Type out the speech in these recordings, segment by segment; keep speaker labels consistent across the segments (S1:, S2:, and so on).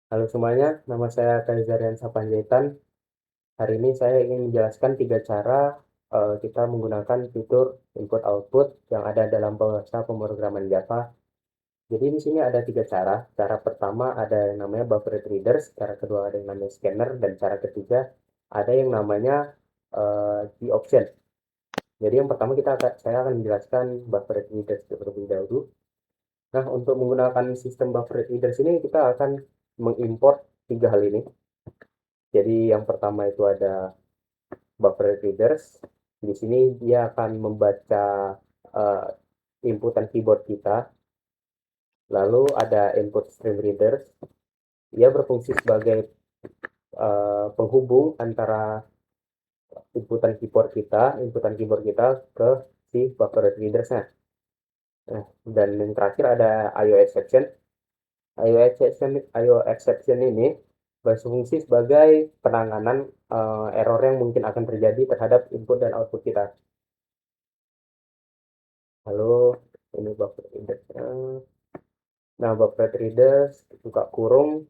S1: Halo semuanya, nama saya Kaizarian Sapanjaitan. Hari ini saya ingin menjelaskan 3 cara kita menggunakan fitur input-output yang ada dalam bahasa pemrograman Java. Jadi di sini ada 3 cara. Cara pertama ada yang namanya buffered readers, cara kedua ada yang namanya scanner, dan cara ketiga ada yang namanya key option. Jadi yang pertama saya akan menjelaskan buffered readers terlebih dahulu. Nah, untuk menggunakan sistem buffered readers ini kita akan mengimport 3 hal ini. Jadi yang pertama itu ada buffer readers. Di sini dia akan membaca uh, inputan keyboard kita. Lalu ada input stream readers. Dia berfungsi sebagai penghubung antara inputan keyboard kita ke si buffer readers-nya. Nah, dan yang terakhir ada IO exception. IO exception ini berfungsi sebagai penanganan error yang mungkin akan terjadi terhadap input dan output kita. Halo, ini buffer readers. Nah, buffer readers buka kurung,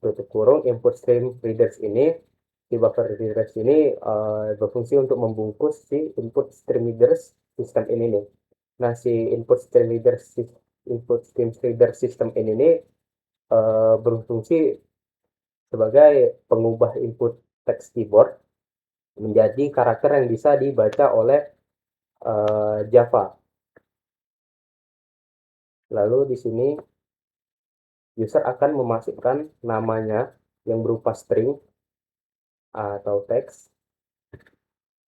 S1: tutup kurung, input stream readers ini, di buffer readers ini berfungsi untuk membungkus si input stream readers sistem ini nih. Nah, si input stream reader system ini nih berfungsi sebagai pengubah input text keyboard menjadi karakter yang bisa dibaca oleh Java. Lalu di sini user akan memasukkan namanya yang berupa string atau teks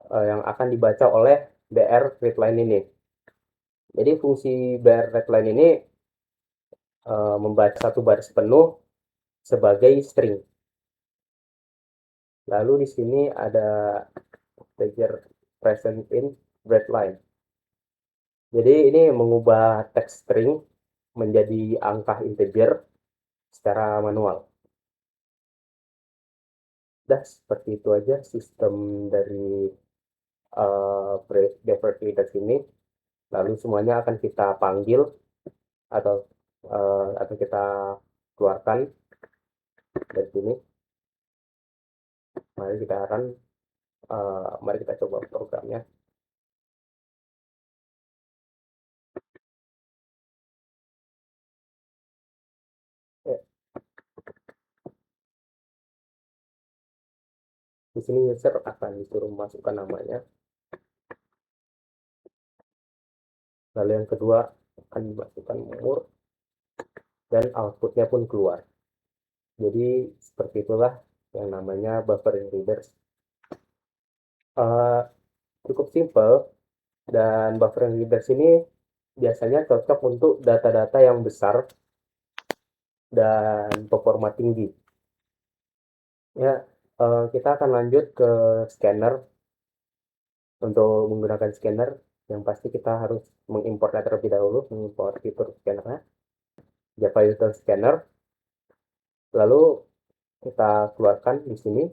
S1: yang akan dibaca oleh BR readline ini. Jadi fungsi BR readline ini membaca satu baris penuh sebagai string. Lalu di sini ada integer present in breadline. Jadi ini mengubah teks string menjadi angka integer secara manual. Dah seperti itu aja sistem dari buffer readers ini. Lalu semuanya akan kita panggil atau kita keluarkan dari sini. Mari kita coba programnya. Ya, di sini user akan disuruh masukkan namanya. Lalu yang kedua akan dimasukkan umur dan outputnya pun keluar. Jadi seperti itulah yang namanya buffering readers. Uh, Cukup simple, dan buffering readers ini biasanya cocok untuk data-data yang besar dan performa tinggi. Ya, kita akan lanjut ke scanner. Untuk menggunakan scanner, yang pasti kita harus mengimportnya terlebih dahulu, mengimport fitur scannernya, Java User Scanner. Lalu kita keluarkan di sini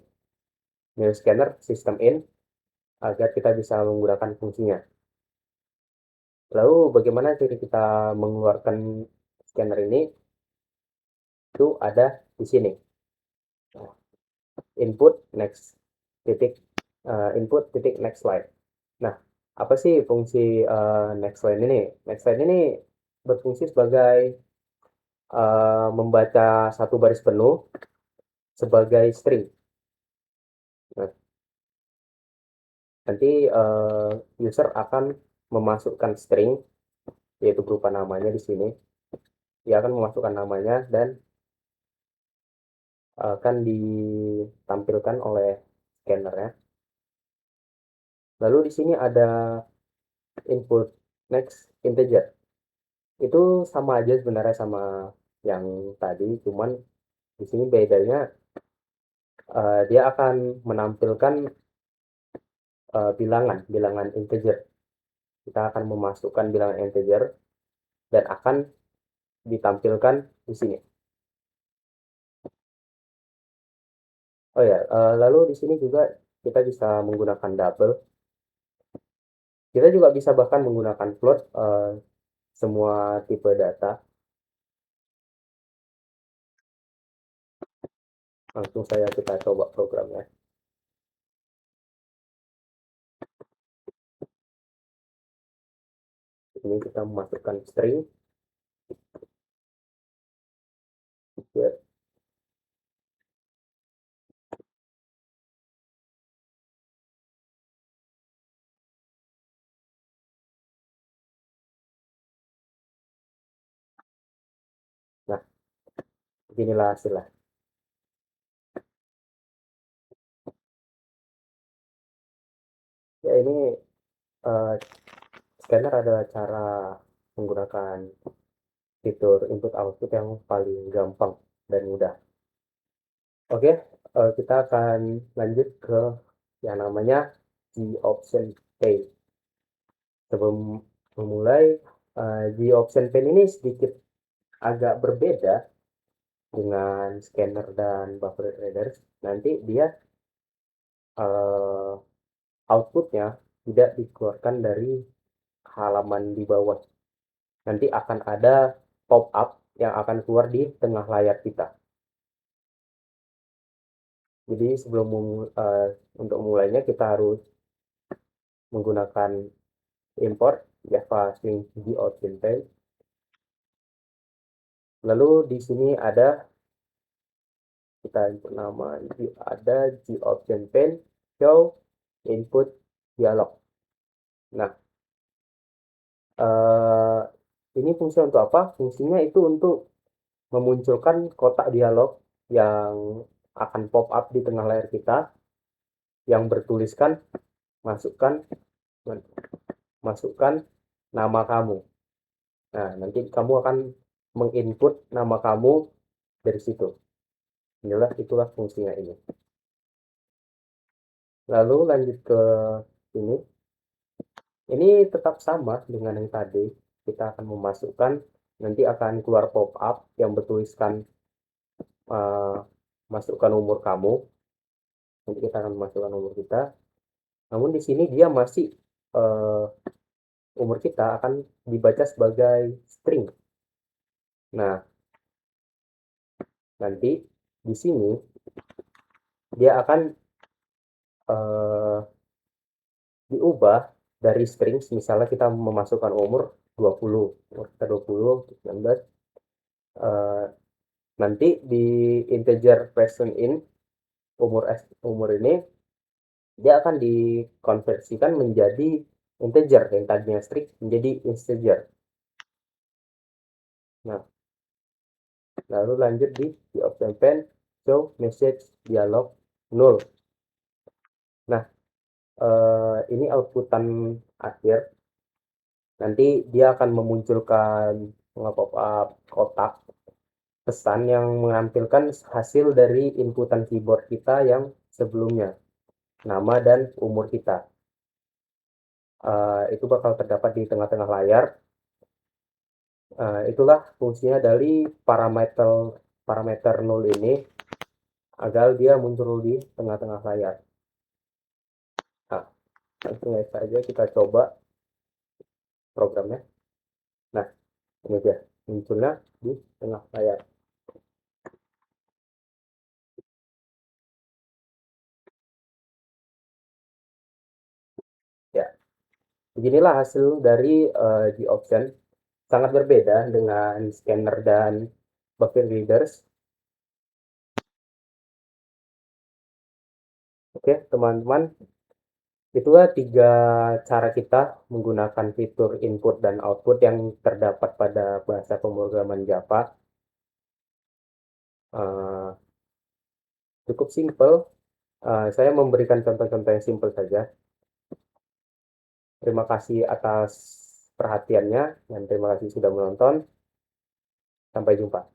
S1: new scanner system in agar kita bisa menggunakan fungsinya. Lalu bagaimana cara kita mengeluarkan scanner ini? Itu ada di sini. Input next titik input titik next slide. Nah, apa sih fungsi next line ini? Next line ini berfungsi sebagai membaca satu baris penuh sebagai string. Nah, nanti user akan memasukkan string, yaitu berupa namanya di sini. Dia akan memasukkan namanya dan akan ditampilkan oleh scannernya. Lalu di sini ada input next integer. Itu sama aja sebenarnya sama yang tadi, cuman di sini bedanya dia akan menampilkan bilangan integer. Kita akan memasukkan bilangan integer dan akan ditampilkan di sini. Oh ya, lalu di sini juga kita bisa menggunakan double. Kita juga bisa bahkan menggunakan float semua tipe data. Langsung saya kita coba programnya. Ini kita memasukkan string. Ya. Nah, beginilah hasilnya. Ya, ini scanner adalah cara menggunakan fitur input output yang paling gampang dan mudah. Oke, kita akan lanjut ke yang namanya G option pane. Sebelum memulai, G option pane ini sedikit agak berbeda dengan scanner dan buffer readers. Nanti dia uh, outputnya tidak dikeluarkan dari halaman di bawah. Nanti akan ada pop-up yang akan keluar di tengah layar kita. Jadi sebelum untuk mulainya kita harus menggunakan import Java Swing G Option Pane. Lalu di sini ada kita input nama, ada G Option Pane show input dialog. Nah, ini fungsi untuk apa? Fungsinya itu untuk memunculkan kotak dialog yang akan pop up di tengah layar kita yang bertuliskan masukkan nama kamu. Nah, nanti kamu akan menginput nama kamu dari situ. Itulah fungsinya ini. Lalu lanjut ke ini. Ini tetap sama dengan yang tadi. Kita akan memasukkan, nanti akan keluar pop-up yang bertuliskan masukkan umur kamu. Nanti kita akan memasukkan umur kita. Namun di sini dia masih umur kita akan dibaca sebagai string. Nah, nanti di sini dia akan diubah dari string, misalnya kita memasukkan umur 20, umur kita 20, 19, nanti di integer present in umur ini dia akan dikonversikan menjadi integer, yang tadinya string menjadi integer. Nah, lalu lanjut di option pane show message dialog null. Nah, ini outputan akhir. Nanti dia akan memunculkan pop-up kotak pesan yang menampilkan hasil dari inputan keyboard kita yang sebelumnya, nama dan umur kita. Itu bakal terdapat di tengah-tengah layar. Itulah fungsinya dari parameter null ini, agar dia muncul di tengah-tengah layar. Nah, langsung saja kita coba programnya. Nah, ini dia munculnya di tengah layar. Ya, beginilah hasil dari G option. Sangat berbeda dengan scanner dan buffer readers. Oke, teman-teman, itulah 3 cara kita menggunakan fitur input dan output yang terdapat pada bahasa pemrograman Java. Cukup simpel. Saya memberikan contoh-contoh yang simpel saja. Terima kasih atas perhatiannya dan terima kasih sudah menonton. Sampai jumpa.